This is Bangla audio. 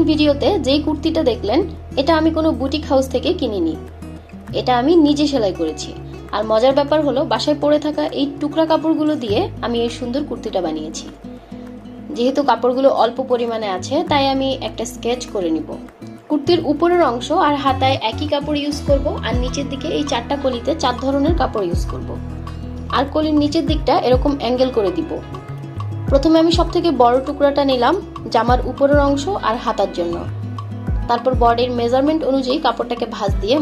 ভিডিওতে যেই কুর্তিটা দেখলেন এটা আমি কোনো বুটিক হাউস থেকে কিনিনি, এটা আমি নিজে সেলাই করেছি। আর মজার ব্যাপার হলো বাসায় পড়ে থাকা এই টুকরা কাপড়গুলো দিয়ে আমি এই সুন্দর কুর্তিটা বানিয়েছি। যেহেতু কাপড়গুলো অল্প পরিমাণে আছে তাই আমি একটা স্কেচ করে নিব। কুর্তির উপরের অংশ আর হাতায় একই কাপড় ইউজ করব, আর নিচের দিকে এই 4টা কলিতে 4 ধরনের কাপড় ইউজ করব। আর কলির নিচের দিকটা এরকম অ্যাঙ্গেল করে দিব। প্রথমে আমি সবথেকে বড় টুকরাটা নিলাম জামার উপরের অংশ আর হাতার জন্য। তারপর বডির মেজারমেন্ট অনুযায়ী কাপড়টাকে ভাঁজ দিয়ে